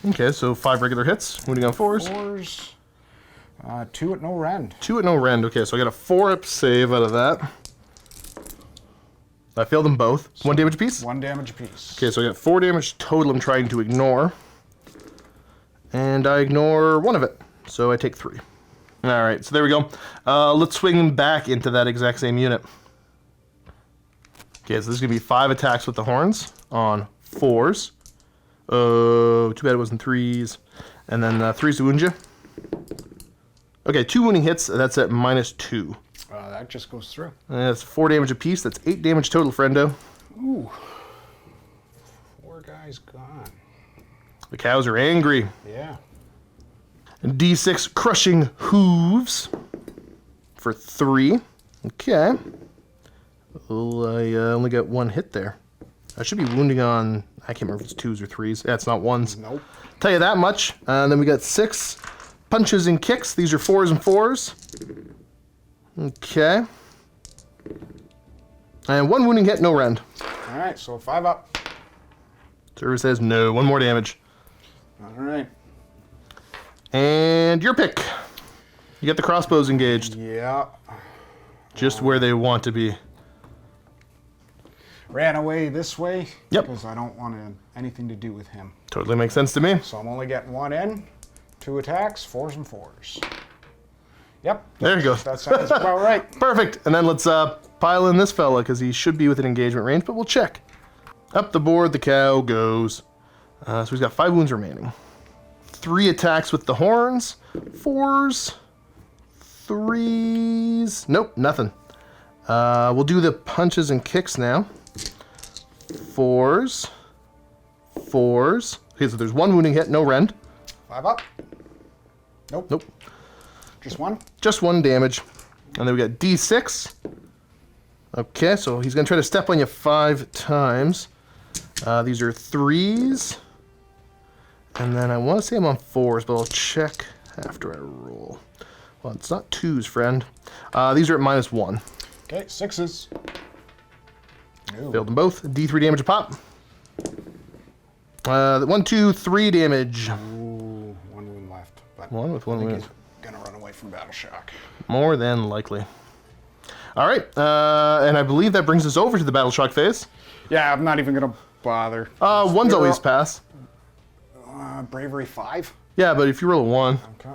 Okay, so 5 regular hits. Wounding on 4s. 4s. 2 at no rend. 2 at no rend. Okay, so I got a 4-up save out of that. I failed them both. 1 damage apiece? 1 damage apiece. Okay, so I got 4 damage total I'm trying to ignore. And I ignore 1 of it. So I take 3. Alright, so there we go. Let's swing back into that exact same unit. Okay, so this is going to be 5 attacks with the horns on 4s. Oh, too bad it wasn't 3s. And then 3s to wound you. Okay, 2 wounding hits. That's at -2. That just goes through. That's 4 damage apiece. That's 8 damage total, friendo. Ooh. 4 guys gone. The cows are angry. Yeah. D6 crushing hooves for 3. Okay. Well, I only got 1 hit there. I should be wounding on, I can't remember if it's 2s or 3s. Yeah, it's not 1s. Nope. Tell you that much. And then we got 6 punches and kicks. These are 4s and 4s. Okay. And 1 wounding hit, no rend. All right, so 5 up. Server says no. 1 more damage. All right. And your pick. You got the crossbows engaged. Yeah. Just where they want to be. Ran away this way. Yep. Because I don't want anything to do with him. Totally makes sense to me. So I'm only getting 1 in. 2 attacks, 4s and 4s. Yep. There you go. That sounds about right. Perfect. And then let's pile in this fella because he should be within engagement range, but we'll check. Up the board, the cow goes. So he's got 5 wounds remaining. 3 attacks with the horns. 4s. 3s. Nope, nothing. We'll do the punches and kicks now. 4s. 4s. Okay, so there's 1 wounding hit, no rend. 5 up. Nope. Nope. Just 1. Just 1 damage. And then we got D6. Okay, so he's going to try to step on you 5 times. These are 3s. And then I want to say I'm on 4s, but I'll check after I roll. Well, it's not 2s, friend. These are at -1. Okay, 6s. No. Failed them both. D3 damage a pop. 1, 2, 3 damage. Ooh, 1 wound left. But 1 with 1 I think wound. he's gonna run away from battle shock. More than likely. All right, and I believe that brings us over to the battle shock phase. Yeah, I'm not even gonna bother. One's always pass. Bravery 5. Yeah, but if you roll a 1, Okay.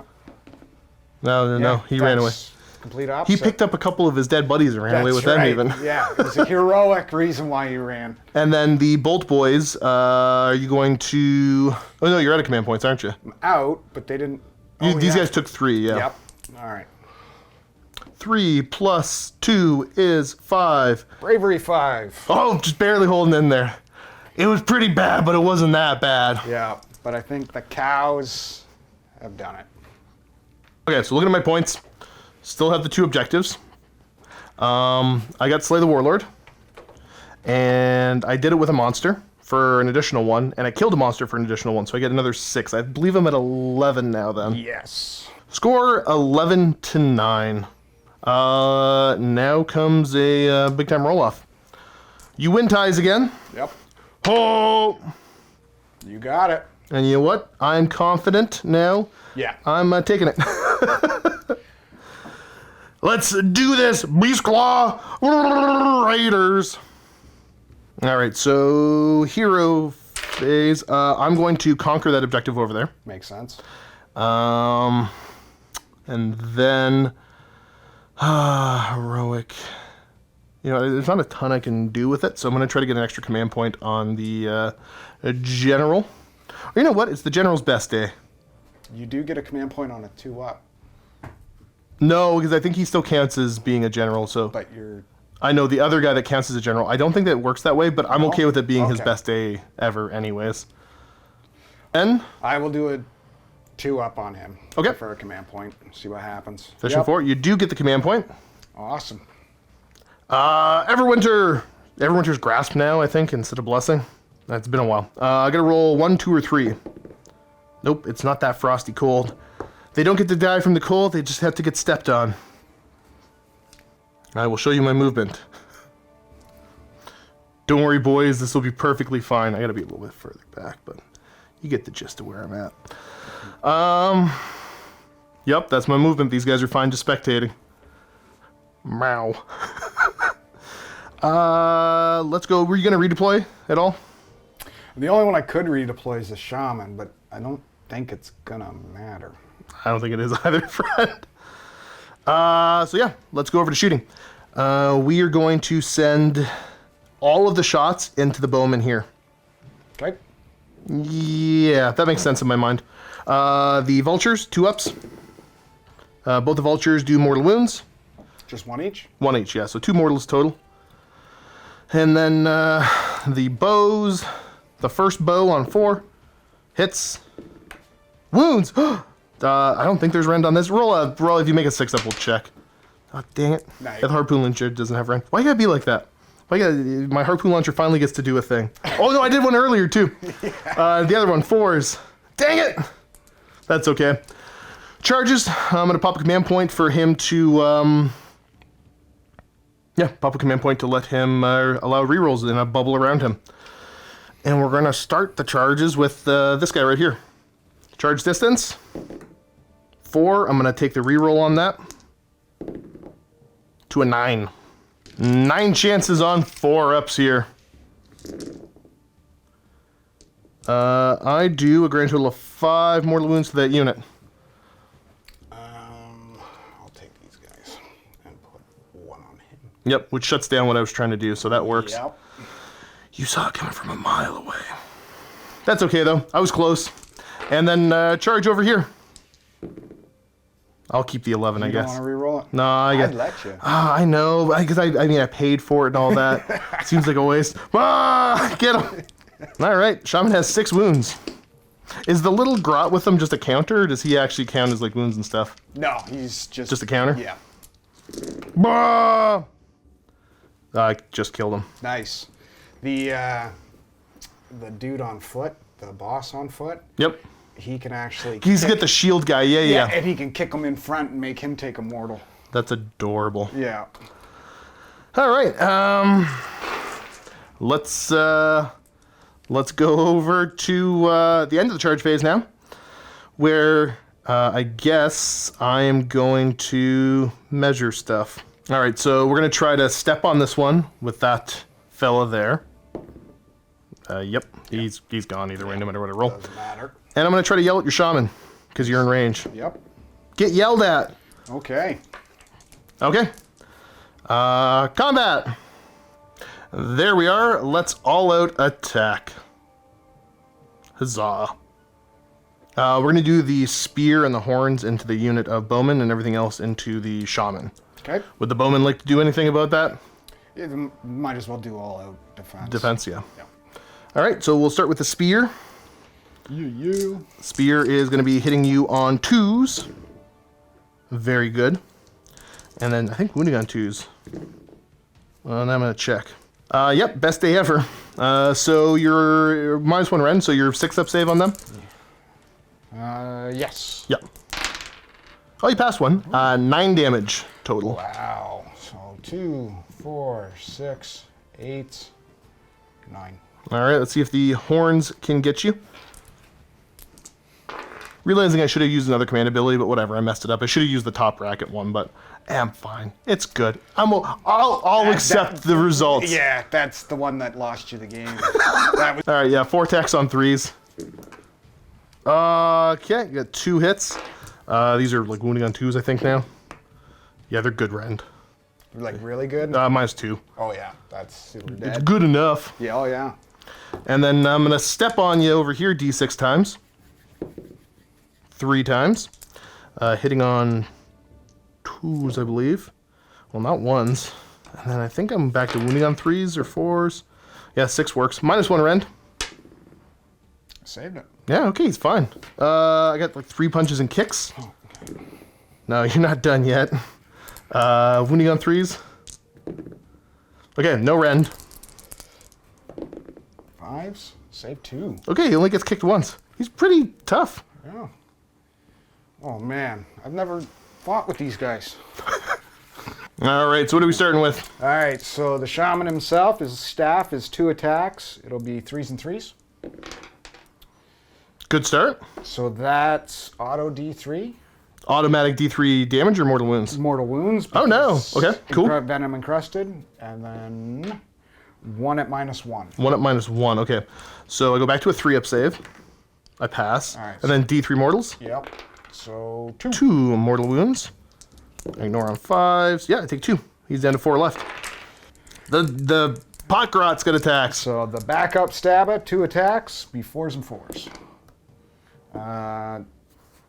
no, he ran away. that's Complete opposite. He picked up a couple of his dead buddies and ran away with That's them right. even. Yeah, it's a heroic reason why he ran. And then the Bolt Boys, are you going to... Oh no, you're out of command points, aren't you? I'm out, but they didn't. These yeah. guys took 3, yeah. Yep. All right. 3 plus 2 is 5. Bravery 5. Oh, just barely holding in there. It was pretty bad, but it wasn't that bad. Yeah, but I think the cows have done it. Okay, so looking at my points, still have the 2 objectives. I got Slay the Warlord, and I did it with a monster for an additional 1, and I killed a monster for an additional 1, so I get another 6. I believe I'm at 11 now then. Yes. Score 11-9. Now comes a big time roll off. You win ties again. Yep. Oh! You got it. And you know what? I'm confident now. Yeah. I'm taking it. Let's do this, Beast Claw Raiders. All right, so hero phase. I'm going to conquer that objective over there. Makes sense. And then heroic. You know, there's not a ton I can do with it, so I'm going to try to get an extra command point on the general. Or you know what? It's the general's best day. You do get a command point on a 2-up, No, because I think he still counts as being a general, so... but you're... I know the other guy that counts as a general. I don't think that works that way, but I'm okay with it being his Okay. best day ever anyways. And I will do a 2-up on him. Okay. For a command point. See what happens. Fishing Yep. 4, you do get the command point. Awesome. Everwinter. Everwinter's Grasp now, I think, instead of Blessing. That's been a while. I gotta roll 1, 2, or 3. Nope, it's not that frosty cold. They don't get to die from the cold, they just have to get stepped on. I will show you my movement. Don't worry, boys, this will be perfectly fine. I gotta be a little bit further back, but you get the gist of where I'm at. Yep, that's my movement. These guys are fine just spectating. Meow. Let's go. Were you gonna redeploy at all? The only one I could redeploy is the shaman, but I don't think it's gonna matter. I don't think it is either, friend. So yeah, let's go over to shooting. We are going to send all of the shots into the bowman here. Okay. Yeah, that makes sense in my mind. The vultures, 2-ups. Both the vultures do mortal wounds. Just 1 each? 1 each, yeah, so 2 mortals total. And then the bows, the first bow on 4 hits. Wounds! I don't think there's rend on this. Roll if you make a 6-up, we'll check. Oh, dang it. Nice. The harpoon launcher doesn't have rend. Why you gotta be like that? My harpoon launcher finally gets to do a thing. Oh no, I did one earlier too. The other one, 4s. Dang it! That's okay. Charges, I'm gonna pop a command point for him to, pop a command point to let him allow rerolls in a bubble around him. And we're gonna start the charges with this guy right here. Charge distance, 4. I'm gonna take the reroll on that to a 9. 9 chances on 4-ups here. I do a grand total of 5 mortal wounds to that unit. I'll take these guys and put 1 on him. Yep, which shuts down what I was trying to do, so that works. Yep. You saw it coming from a mile away. That's okay, though. I was close. And then charge over here. I'll keep the 11, I You guess. don't want to reroll it? No, I got. I'd let you. I know, because I mean, I paid for it and all that. Seems like a waste. Get him! All right, Shaman has 6 wounds. Is the little grot with him just a counter, or does he actually count as like wounds and stuff? No, he's just... Just a counter? Yeah. I just killed him. Nice. The dude on foot, the boss on foot, Yep. he can actually... He's got the shield guy. Yeah. And he can kick him in front and make him take a mortal. That's adorable. Yeah. All right. Let's go over to the end of the charge phase now, where I guess I am going to measure stuff. All right, so we're going to try to step on this one with that fella there. Yep, he's gone either way, no matter what I roll. Doesn't matter. And I'm going to try to yell at your shaman, because you're in range. Yep. Get yelled at. Okay. Okay. Combat. There we are. Let's all out attack. Huzzah. We're going to do the spear and the horns into the unit of bowmen and everything else into the shaman. Okay. Would the bowman like to do anything about that? Yeah, might as well do all out defense. Defense, yeah. Yeah. All right, so we'll start with the spear. You. Spear is going to be hitting you on 2s. Very good. And then I think wounding on 2s. Well, and I'm going to check. Yep, best day ever. So you're -1 rend, so you're 6-up save on them? Yes. Yep. Oh, you passed one. 9 damage total. Wow. So 2, 4, 6, 8, 9. All right, let's see if the horns can get you. Realizing I should have used another command ability, but whatever, I messed it up. I should have used the top bracket one, but I'm fine. It's good. I'll accept the results. Yeah, that's the one that lost you the game. That was All right, yeah, 4 attacks on 3s. Okay, you got 2 hits. These are like wounding on 2s, I think now. Yeah, they're good rend. like really good. -2. Oh yeah, that's super It's dead. good enough. Yeah, oh yeah. And then I'm gonna step on you over here D6 times. 3 times. Hitting on 2s, I believe. Well, not 1s. And then I think I'm back to wounding on 3s or 4s. Yeah, 6 works. -1 rend. Saved it. Yeah, okay, he's fine. I got like 3 punches and kicks. No, you're not done yet. Wounding on 3s. Okay, no rend. 5s. Save 2. Okay, he only gets kicked once. He's pretty tough. Yeah. Oh man, I've never fought with these guys. All right, so what are we starting with? All right, so the shaman himself, his staff is 2 attacks. It'll be 3s and 3s. Good start. So that's auto D3. Automatic D3 damage or mortal wounds? Mortal wounds. Oh, no. because Okay, cool. Venom encrusted, and then 1 at -1. 1 at -1, okay. So I go back to a 3-up save. I pass. All right. And then D3 mortals. Yep. So 2. 2 mortal wounds. Ignore on 5s. Yeah, I take 2. He's down to 4 left. The potgrot's got attacks. So the backup stabber, 2 attacks, be 4s and 4s.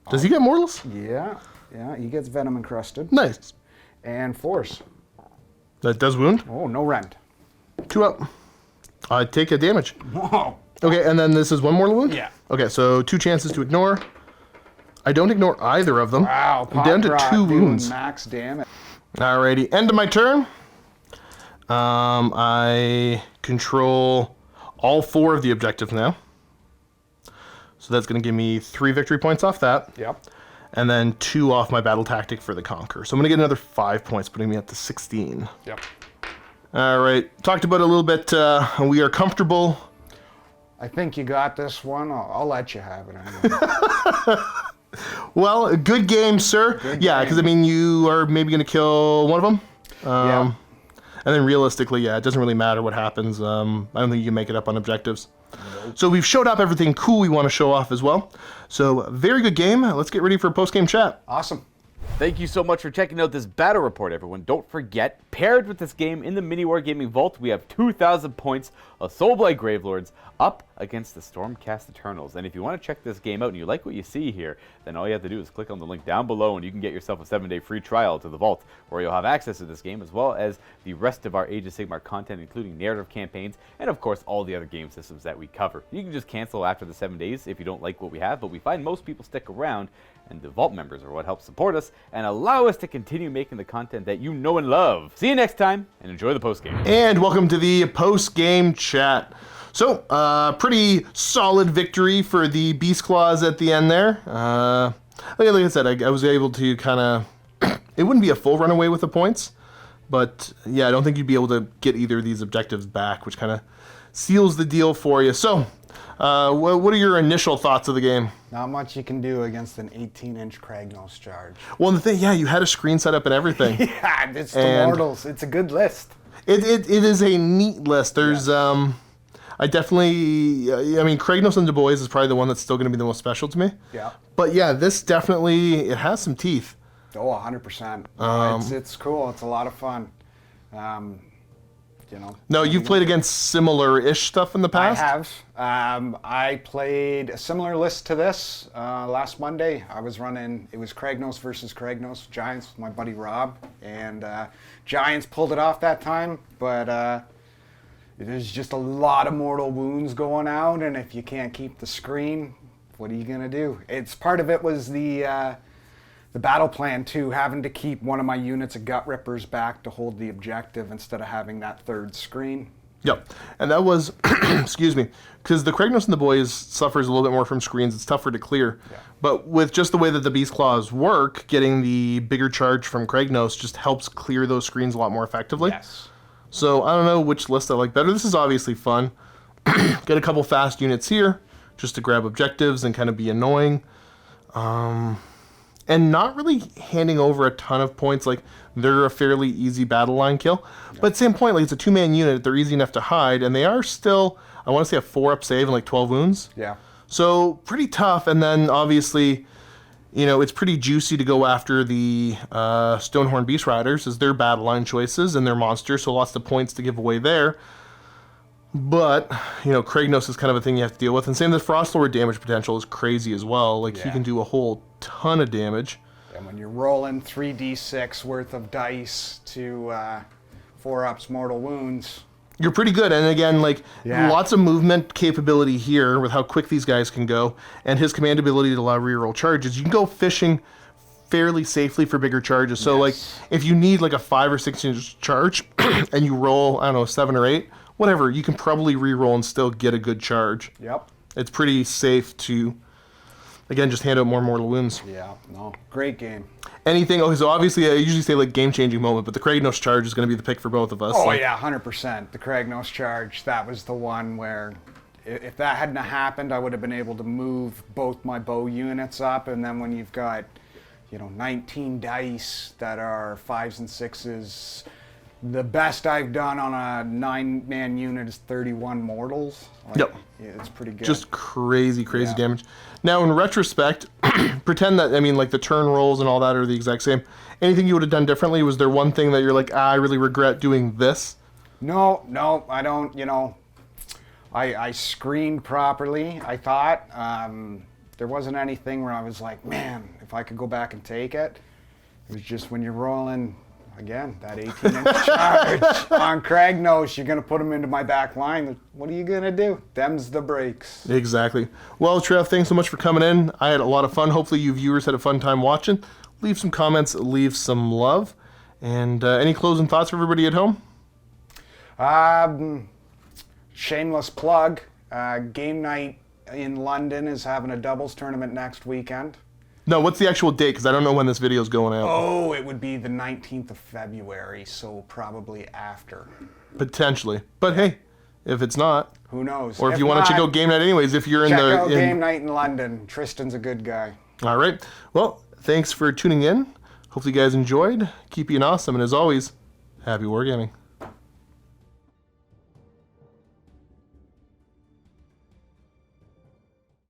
Does he get mortals? Yeah, he gets venom encrusted. Nice. And 4s. That does wound. Oh, no rend. 2 up. I take a damage. Whoa. Okay, and then this is 1 mortal wound? Yeah. Okay, so 2 chances to ignore. I don't ignore either of them. Wow, I'm down to Potgrot 2 doing wounds. max damage. Alrighty, end of my turn. I control all 4 of the objectives now. So that's going to give me 3 victory points off that. Yep. And then 2 off my battle tactic for the conquer. So I'm going to get another 5 points, putting me up to 16. Yep. Alright, talked about it a little bit. We are comfortable. I think you got this one. I'll let you have it anyway. Well, a good game, sir. Yeah, because I mean, you are maybe going to kill one of them. Yeah. And then realistically, yeah, it doesn't really matter what happens. I don't think you can make it up on objectives. So we've showed up everything cool we want to show off as well. So very good game. Let's get ready for a post-game chat. Awesome. Thank you so much for checking out this battle report, everyone. Don't forget, paired with this game in the MiniWarGaming Vault, we have 2,000 points of Soulblight Gravelords up against the Stormcast Eternals. And if you want to check this game out and you like what you see here, then all you have to do is click on the link down below and you can get yourself a 7-day free trial to the Vault, where you'll have access to this game as well as the rest of our Age of Sigmar content, including narrative campaigns and, of course, all the other game systems that we cover. You can just cancel after the 7 days if you don't like what we have, but we find most people stick around, and the Vault members are what helps support us and allow us to continue making the content that you know and love. See you next time, and enjoy the postgame. And welcome to the post-game chat. So, pretty solid victory for the Beast Claws at the end there. Like I said, I was able to kind of... it wouldn't be a full runaway with the points, but yeah, I don't think you'd be able to get either of these objectives back, which kind of seals the deal for you. So, what are your initial thoughts of the game? Not much you can do against an 18-inch Kragnos charge. Well, the thing, yeah, you had a screen set up and everything. Yeah, it's the And- mortals. It's a good list. It is a neat list. There's, I definitely, I mean, Kragnos and Du Bois is probably the one that's still going to be the most special to me. Yeah. But yeah, this definitely, it has some teeth. Oh, 100%. It's cool. It's a lot of fun. You know. No, you've played against similar-ish stuff in the past? I have. I played a similar list to this last Monday. I was running, it was Kragnos versus Kragnos Giants with my buddy Rob. And Giants pulled it off that time, but there's just a lot of mortal wounds going out. And if you can't keep the screen, what are you going to do? It's part of it was the battle plan too, having to keep one of my units of Gut Rippers back to hold the objective instead of having that third screen. Yep. And that was, excuse me, because the Kragnos and the Boys suffers a little bit more from screens. It's tougher to clear. Yeah. But with just the way that the Beast Claws work, getting the bigger charge from Kragnos just helps clear those screens a lot more effectively. Yes. So I don't know which list I like better. This is obviously fun. Get a couple fast units here just to grab objectives and kind of be annoying. And not really handing over a ton of points. Like, they're a fairly easy battle line kill. But at the same point, like, it's a 2-man unit. They're easy enough to hide. And they are still, I want to say, a 4-up save and like 12 wounds. Yeah. So pretty tough. And then obviously, you know, it's pretty juicy to go after the Stonehorn Beast Riders as their battle line choices and their monsters. So lots of points to give away there. But, you know, Kragnos is kind of a thing you have to deal with. And same with Frostlord damage potential is crazy as well. Like, he Yeah. can do a whole ton of damage. And when you're rolling 3d6 worth of dice to 4-ups mortal wounds. You're pretty good. And again, like, Yeah. lots of movement capability here with how quick these guys can go. And his command ability to allow reroll charges. You can go fishing fairly safely for bigger charges. So, like, if you need, like, a 5 or 6 inch charge and you roll, I don't know, 7 or 8, whatever, you can probably reroll and still get a good charge. Yep. It's pretty safe to, again, just hand out more mortal wounds. Yeah, no, great game. Anything, okay, so obviously I usually say like game-changing moment, but the Kragnos charge is going to be the pick for both of us. Oh Like, yeah, 100%. The Kragnos charge, that was the one where if that hadn't happened, I would have been able to move both my bow units up, and then when you've got, you know, 19 dice that are 5s and 6s, the best I've done on a 9-man unit is 31 mortals. Like, Yep. yeah, it's pretty good. Just crazy Yeah. damage. Now, in retrospect, pretend that, I mean, like the turn rolls and all that are the exact same. Anything you would have done differently? Was there one thing that you're like, I really regret doing this? No, I don't, you know, I screened properly, I thought. There wasn't anything where I was like, man, if I could go back and take it. It was just when you're rolling, again, that 18-inch charge on Kragnos, you're going to put them into my back line. What are you going to do? Them's the breaks. Exactly. Well, Trev, thanks so much for coming in. I had a lot of fun. Hopefully you viewers had a fun time watching. Leave some comments, leave some love. And any closing thoughts for everybody at home? Shameless plug. Game night in London is having a doubles tournament next weekend. No, what's the actual date? Because I don't know when this video is going out. Oh, it would be the 19th of February, so probably after. Potentially. But hey, if it's not, Who knows? or if you want to check out game night anyways, if you're in check the... out game night in London. Tristan's a good guy. All right. Well, thanks for tuning in. Hopefully you guys enjoyed. Keep being awesome. And as always, happy wargaming.